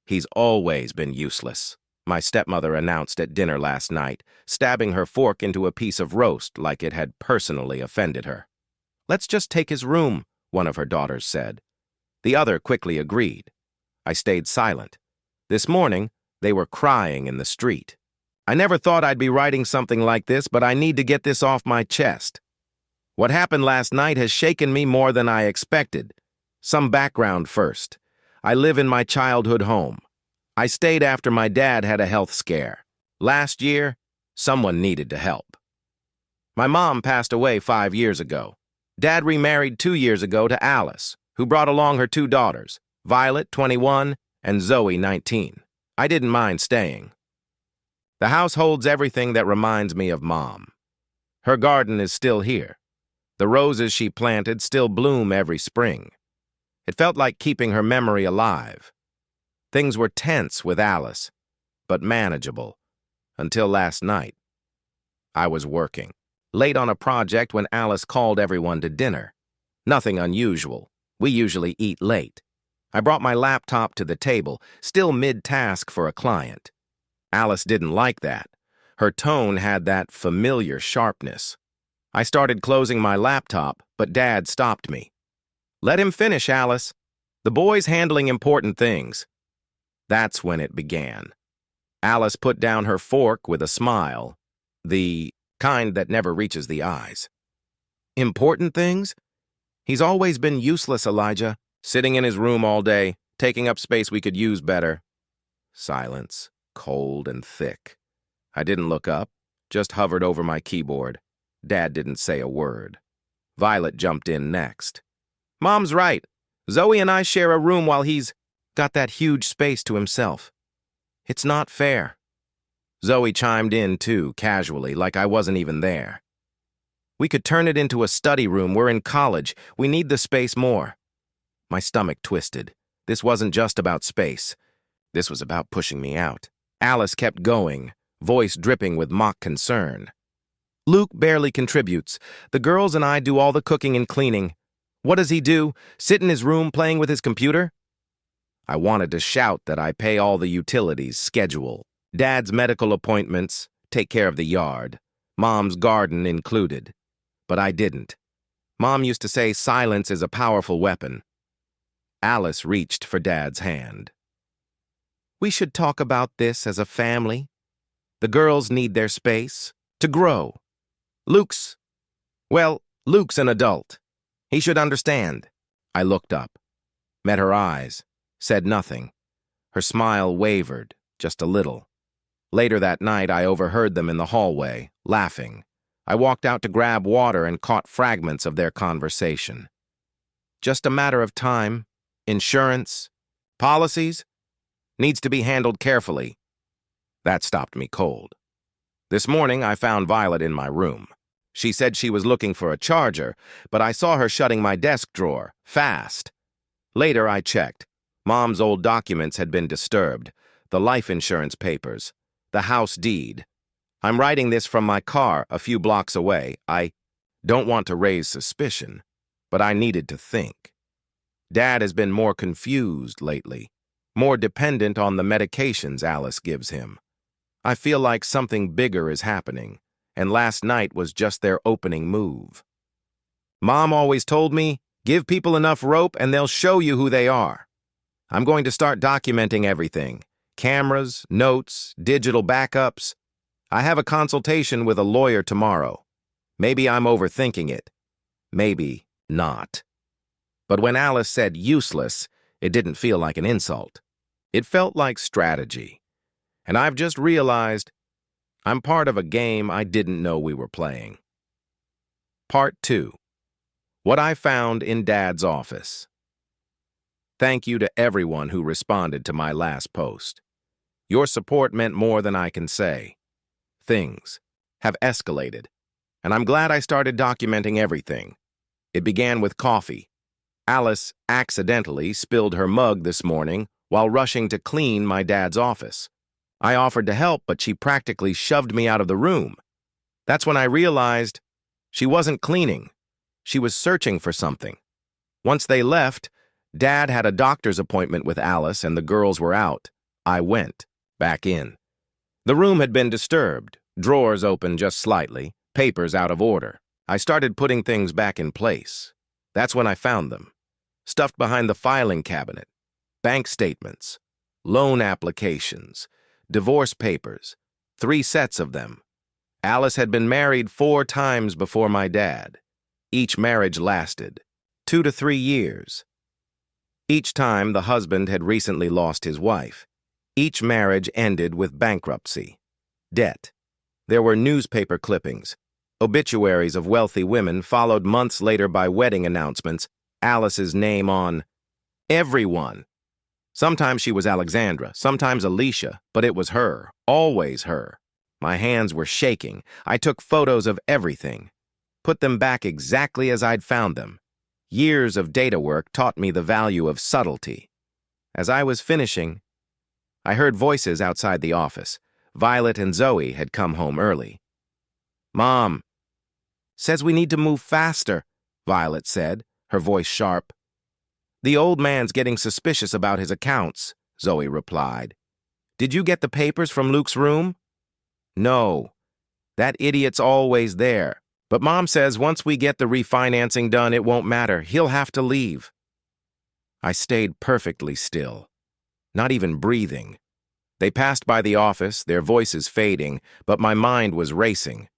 He's always been useless, my stepmother announced at dinner last night, stabbing her fork into a piece of roast like it had personally offended her. "Let's just take his room," one of her daughters said. The other quickly agreed. I stayed silent. This morning, they were crying in the street. I never thought I'd be writing something like this, but I need to get this off my chest. What happened last night has shaken me more than I expected. Some background first. I live in my childhood home. I stayed after my dad had a health scare. Last year, someone needed to help. My mom passed away 5 years ago. Dad remarried 2 years ago to Alice, who brought along her 2 daughters, Violet, 21, and Zoe, 19. I didn't mind staying. The house holds everything that reminds me of Mom. Her garden is still here. The roses she planted still bloom every spring. It felt like keeping her memory alive. Things were tense with Alice, but manageable, until last night. I was working, late on a project when Alice called everyone to dinner. Nothing unusual. We usually eat late. I brought my laptop to the table, still mid-task for a client. Alice didn't like that. Her tone had that familiar sharpness. I started closing my laptop, but Dad stopped me. "Let him finish, Alice. The boy's handling important things." That's when it began. Alice put down her fork with a smile, the kind that never reaches the eyes. "Important things? He's always been useless, Elijah, sitting in his room all day, taking up space we could use better." Silence, cold and thick. I didn't look up, just hovered over my keyboard. Dad didn't say a word. Violet jumped in next. "Mom's right. Zoe and I share a room while he's got that huge space to himself. It's not fair." Zoe chimed in too, casually, like I wasn't even there. "We could turn it into a study room. We're in college. We need the space more." My stomach twisted. This wasn't just about space. This was about pushing me out. Alice kept going, voice dripping with mock concern. "Luke barely contributes. The girls and I do all the cooking and cleaning. What does he do? Sit in his room playing with his computer?" I wanted to shout that I pay all the utilities, schedule, Dad's medical appointments, take care of the yard, Mom's garden included. But I didn't. Mom used to say silence is a powerful weapon. Alice reached for Dad's hand. "We should talk about this as a family. The girls need their space to grow. Luke's an adult. He should understand." I looked up, met her eyes, said nothing. Her smile wavered, just a little. Later that night, I overheard them in the hallway, laughing. I walked out to grab water and caught fragments of their conversation. "Just a matter of time. Insurance, policies, needs to be handled carefully." That stopped me cold. This morning, I found Violet in my room. She said she was looking for a charger, but I saw her shutting my desk drawer, fast. Later, I checked. Mom's old documents had been disturbed, the life insurance papers, the house deed. I'm writing this from my car a few blocks away. I don't want to raise suspicion, but I needed to think. Dad has been more confused lately, more dependent on the medications Alice gives him. I feel like something bigger is happening, and last night was just their opening move. Mom always told me, give people enough rope and they'll show you who they are. I'm going to start documenting everything. Cameras, notes, digital backups. I have a consultation with a lawyer tomorrow. Maybe I'm overthinking it. Maybe not. But when Alice said useless, it didn't feel like an insult. It felt like strategy. And I've just realized I'm part of a game I didn't know we were playing. Part 2. What I found in Dad's office. Thank you to everyone who responded to my last post. Your support meant more than I can say. Things have escalated, and I'm glad I started documenting everything. It began with coffee. Alice accidentally spilled her mug this morning while rushing to clean my dad's office. I offered to help, but she practically shoved me out of the room. That's when I realized she wasn't cleaning. She was searching for something. Once they left, Dad had a doctor's appointment with Alice and the girls were out. I went back in. The room had been disturbed, drawers open just slightly, papers out of order. I started putting things back in place. That's when I found them, stuffed behind the filing cabinet. Bank statements, loan applications, divorce papers, 3 sets of them. Alice had been married 4 times before my dad. Each marriage lasted 2 to 3 years. Each time, the husband had recently lost his wife. Each marriage ended with bankruptcy, debt. There were newspaper clippings, obituaries of wealthy women, followed months later by wedding announcements, Alice's name on everyone. Sometimes she was Alexandra, sometimes Alicia, but it was her, always her. My hands were shaking. I took photos of everything, put them back exactly as I'd found them. Years of data work taught me the value of subtlety. As I was finishing, I heard voices outside the office. Violet and Zoe had come home early. "Mom says we need to move faster," Violet said, her voice sharp. "The old man's getting suspicious about his accounts," Zoe replied. "Did you get the papers from Luke's room?" "No. That idiot's always there. But Mom says once we get the refinancing done, it won't matter. He'll have to leave." I stayed perfectly still, not even breathing. They passed by the office, their voices fading, but my mind was racing.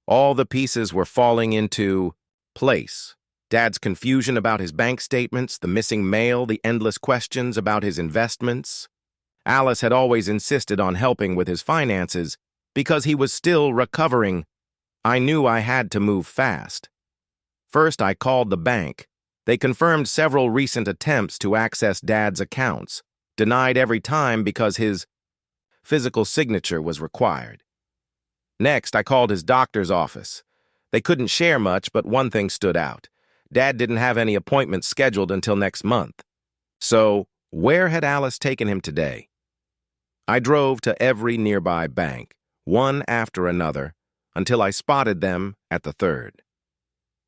All the pieces were falling into place. Dad's confusion about his bank statements, the missing mail, the endless questions about his investments. Alice had always insisted on helping with his finances because he was still recovering. I knew I had to move fast. First, I called the bank. They confirmed several recent attempts to access Dad's accounts, denied every time because his physical signature was required. Next, I called his doctor's office. They couldn't share much, but one thing stood out. Dad didn't have any appointments scheduled until next month. So, where had Alice taken him today? I drove to every nearby bank, one after another, until I spotted them at the third.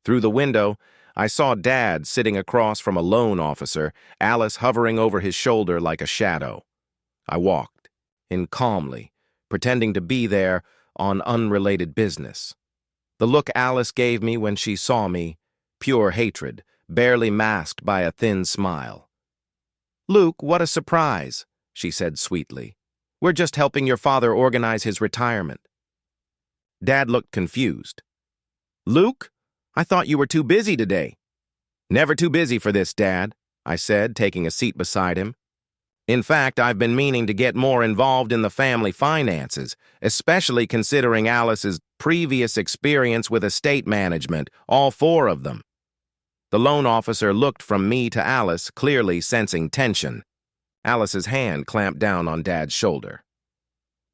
Through the window, I saw Dad sitting across from a loan officer, Alice hovering over his shoulder like a shadow. I walked in calmly, pretending to be there on unrelated business. The look Alice gave me when she saw me, pure hatred, barely masked by a thin smile. "Luke, what a surprise," she said sweetly. "We're just helping your father organize his retirement." Dad looked confused. "Luke, I thought you were too busy today." "Never too busy for this, Dad," I said, taking a seat beside him. "In fact, I've been meaning to get more involved in the family finances, especially considering Alice's previous experience with estate management, all 4 of them." The loan officer looked from me to Alice, clearly sensing tension. Alice's hand clamped down on Dad's shoulder.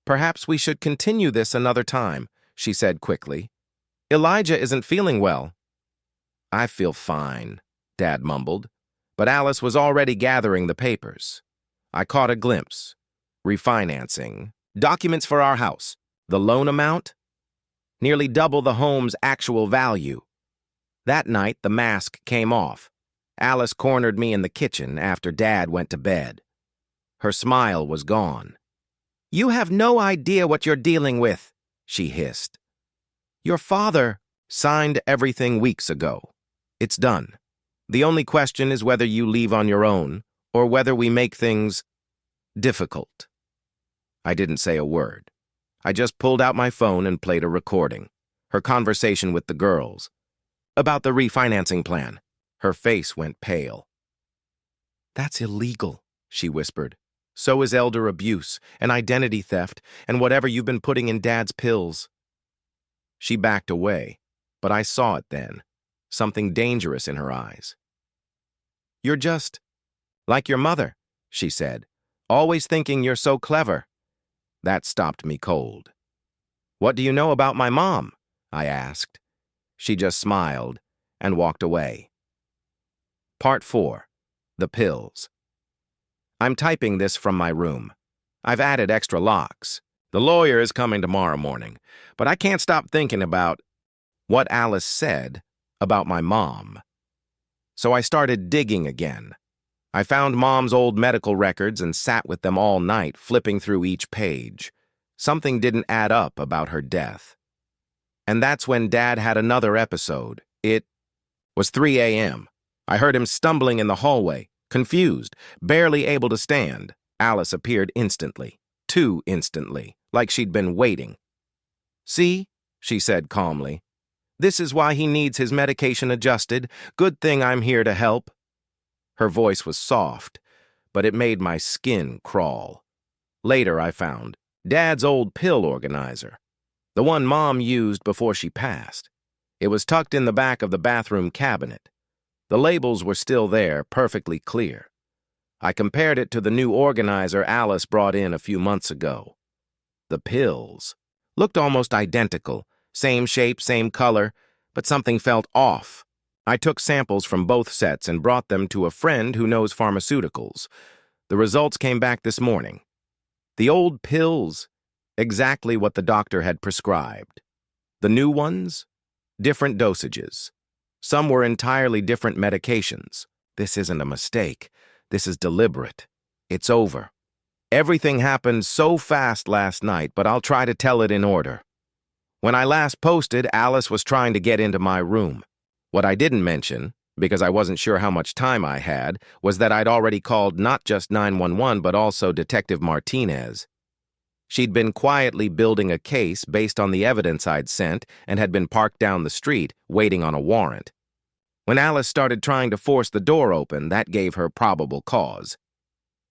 "Perhaps we should continue this another time," she said quickly. "Elijah isn't feeling well." "I feel fine," Dad mumbled, but Alice was already gathering the papers. I caught a glimpse. Refinancing. Documents for our house. The loan amount? Nearly double the home's actual value. That night, the mask came off. Alice cornered me in the kitchen after Dad went to bed. Her smile was gone. "You have no idea what you're dealing with," she hissed. "Your father signed everything weeks ago. It's done. The only question is whether you leave on your own or whether we make things difficult." I didn't say a word. I just pulled out my phone and played a recording. Her conversation with the girls. About the refinancing plan. Her face went pale. "That's illegal," she whispered. "So is elder abuse and identity theft and whatever you've been putting in Dad's pills." She backed away, but I saw it then. Something dangerous in her eyes. "You're just like your mother," she said, "always thinking you're so clever." That stopped me cold. "What do you know about my mom?" I asked. She just smiled and walked away. Part 4. The Pills. I'm typing this from my room. I've added extra locks. The lawyer is coming tomorrow morning, but I can't stop thinking about what Alice said about my mom. So I started digging again. I found Mom's old medical records and sat with them all night, flipping through each page. Something didn't add up about her death. And that's when Dad had another episode. It was 3 a.m. I heard him stumbling in the hallway, confused, barely able to stand. Alice appeared instantly, too instantly, like she'd been waiting. "See," she said calmly. "This is why he needs his medication adjusted. Good thing I'm here to help." Her voice was soft, but it made my skin crawl. Later, I found Dad's old pill organizer, the one Mom used before she passed. It was tucked in the back of the bathroom cabinet. The labels were still there, perfectly clear. I compared it to the new organizer Alice brought in a few months ago. The pills looked almost identical, same shape, same color, but something felt off. I took samples from both sets and brought them to a friend who knows pharmaceuticals. The results came back this morning. The old pills, exactly what the doctor had prescribed. The new ones, different dosages. Some were entirely different medications. This isn't a mistake. This is deliberate. It's over. Everything happened so fast last night, but I'll try to tell it in order. When I last posted, Alice was trying to get into my room. What I didn't mention, because I wasn't sure how much time I had, was that I'd already called not just 911 but also Detective Martinez. She'd been quietly building a case based on the evidence I'd sent and had been parked down the street, waiting on a warrant. When Alice started trying to force the door open, that gave her probable cause.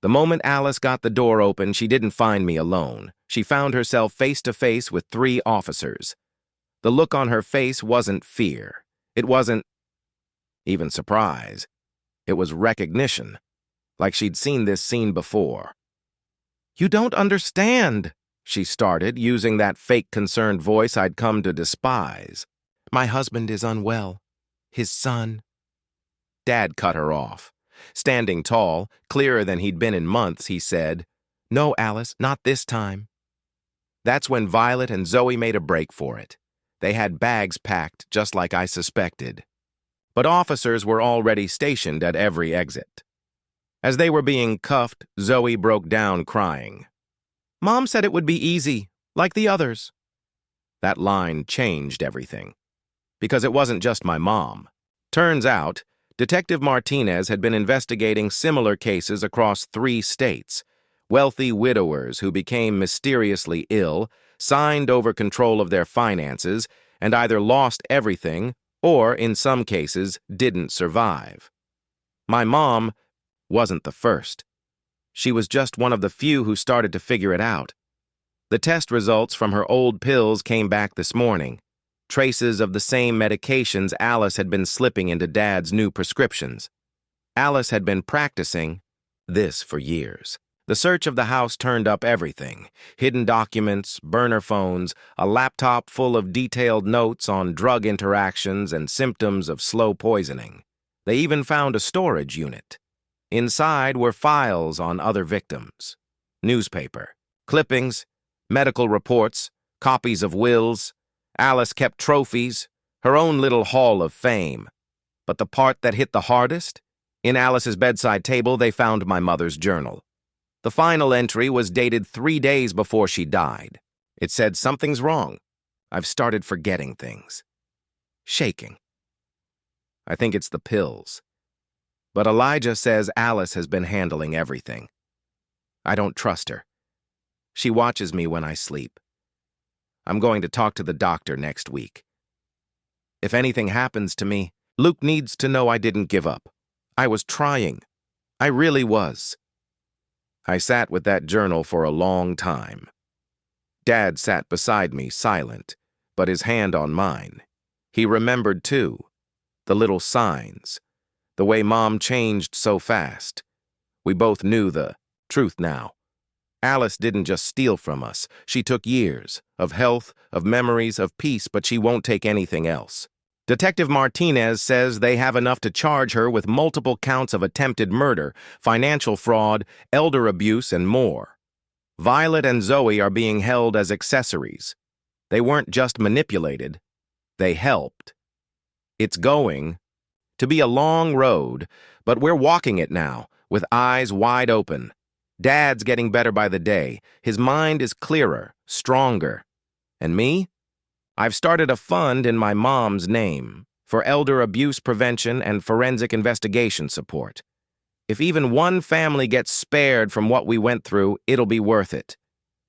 The moment Alice got the door open, she didn't find me alone. She found herself face to face with 3 officers. The look on her face wasn't fear. It wasn't even surprise. It was recognition, like she'd seen this scene before. "You don't understand," she started, using that fake concerned voice I'd come to despise. "My husband is unwell. His son." Dad cut her off. Standing tall, clearer than he'd been in months, he said, "No, Alice, not this time." That's when Violet and Zoe made a break for it. They had bags packed, just like I suspected. But officers were already stationed at every exit. As they were being cuffed, Zoe broke down crying. "Mom said it would be easy, like the others." That line changed everything. Because it wasn't just my mom. Turns out, Detective Martinez had been investigating similar cases across 3 states. Wealthy widowers who became mysteriously ill, signed over control of their finances, and either lost everything or, in some cases, didn't survive. My mom wasn't the first. She was just one of the few who started to figure it out. The test results from her old pills came back this morning. Traces of the same medications Alice had been slipping into Dad's new prescriptions. Alice had been practicing this for years. The search of the house turned up everything: hidden documents, burner phones, a laptop full of detailed notes on drug interactions and symptoms of slow poisoning. They even found a storage unit. Inside were files on other victims, newspaper, clippings, medical reports, copies of wills. Alice kept trophies, her own little hall of fame. But the part that hit the hardest? In Alice's bedside table, they found my mother's journal. The final entry was dated 3 days before she died. It said, "Something's wrong. I've started forgetting things." Shaking. I think it's the pills. But Elijah says Alice has been handling everything. I don't trust her. She watches me when I sleep. I'm going to talk to the doctor next week. If anything happens to me, Luke needs to know I didn't give up. I was trying. I really was. I sat with that journal for a long time. Dad sat beside me, silent, but his hand on mine. He remembered, too, the little signs, the way Mom changed so fast. We both knew the truth now. Alice didn't just steal from us. She took years of health, of memories, of peace, but she won't take anything else. Detective Martinez says they have enough to charge her with multiple counts of attempted murder, financial fraud, elder abuse, and more. Violet and Zoe are being held as accessories. They weren't just manipulated, they helped. It's going to be a long road, but we're walking it now, with eyes wide open. Dad's getting better by the day. His mind is clearer, stronger. And me? I've started a fund in my mom's name for elder abuse prevention and forensic investigation support. If even one family gets spared from what we went through, it'll be worth it.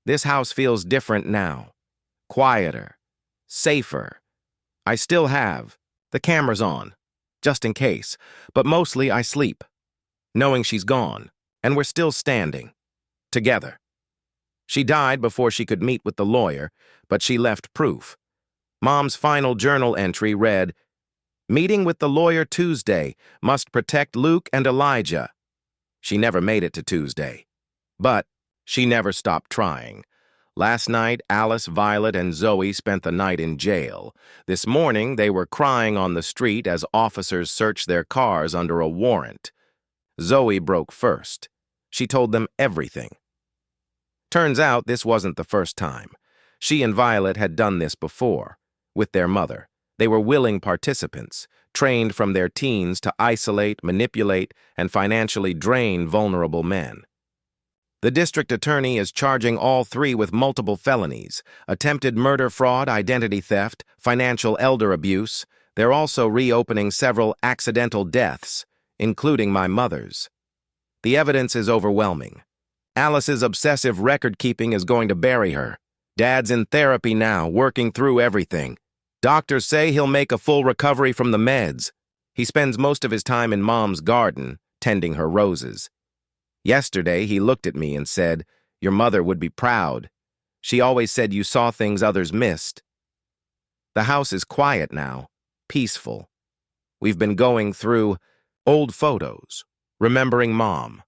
This house feels different now. Quieter. Safer. I still have the cameras on, just in case, but mostly I sleep, knowing she's gone, and we're still standing. Together. She died before she could meet with the lawyer, but she left proof. Mom's final journal entry read, "Meeting with the lawyer Tuesday. Must protect Luke and Elijah." She never made it to Tuesday. But she never stopped trying. Last night, Alice, Violet, and Zoe spent the night in jail. This morning, they were crying on the street as officers searched their cars under a warrant. Zoe broke first. She told them everything. Turns out this wasn't the first time. She and Violet had done this before, with their mother. They were willing participants, trained from their teens to isolate, manipulate, and financially drain vulnerable men. The district attorney is charging all three with multiple felonies: attempted murder, fraud, identity theft, financial elder abuse. They're also reopening several accidental deaths, including my mother's. The evidence is overwhelming. Alice's obsessive record-keeping is going to bury her. Dad's in therapy now, working through everything. Doctors say he'll make a full recovery from the meds. He spends most of his time in Mom's garden, tending her roses. Yesterday, he looked at me and said, "Your mother would be proud. She always said you saw things others missed." The house is quiet now, peaceful. We've been going through old photos, remembering Mom,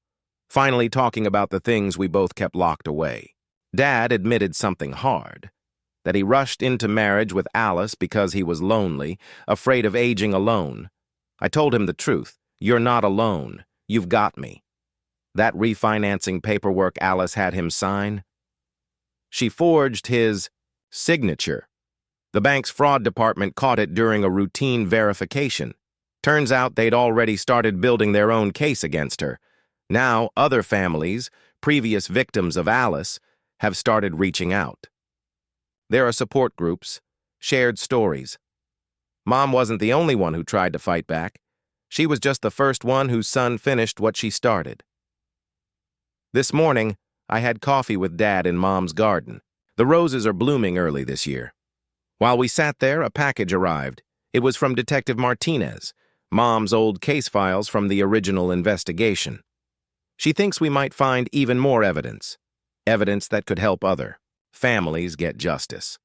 finally talking about the things we both kept locked away. Dad admitted something hard, that he rushed into marriage with Alice because he was lonely, afraid of aging alone. I told him the truth. You're not alone. You've got me. That refinancing paperwork Alice had him sign? She forged his signature. The bank's fraud department caught it during a routine verification. Turns out they'd already started building their own case against her. Now, other families, previous victims of Alice, have started reaching out. There are support groups, shared stories. Mom wasn't the only one who tried to fight back. She was just the first one whose son finished what she started. This morning, I had coffee with Dad in Mom's garden. The roses are blooming early this year. While we sat there, a package arrived. It was from Detective Martinez, Mom's old case files from the original investigation. She thinks we might find even more evidence that could help other families get justice.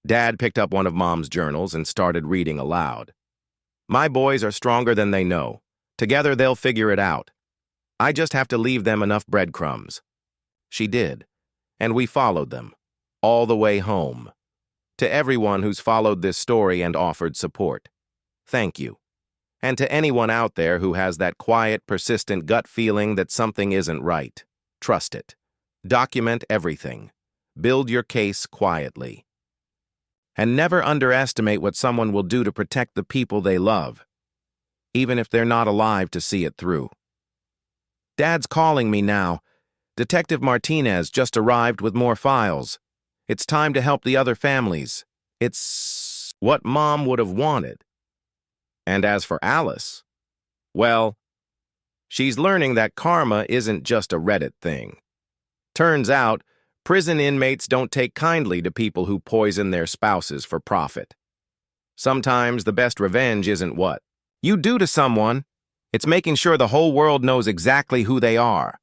Dad picked up one of Mom's journals and started reading aloud. "My boys are stronger than they know. Together they'll figure it out. I just have to leave them enough breadcrumbs." She did, and we followed them, all the way home. To everyone who's followed this story and offered support, thank you. And to anyone out there who has that quiet, persistent gut feeling that something isn't right, trust it. Document everything. Build your case quietly. And never underestimate what someone will do to protect the people they love, even if they're not alive to see it through. Dad's calling me now. Detective Martinez just arrived with more files. It's time to help the other families. It's what Mom would have wanted. And as for Alice, well, she's learning that karma isn't just a Reddit thing. Turns out, prison inmates don't take kindly to people who poison their spouses for profit. Sometimes the best revenge isn't what you do to someone. It's making sure the whole world knows exactly who they are.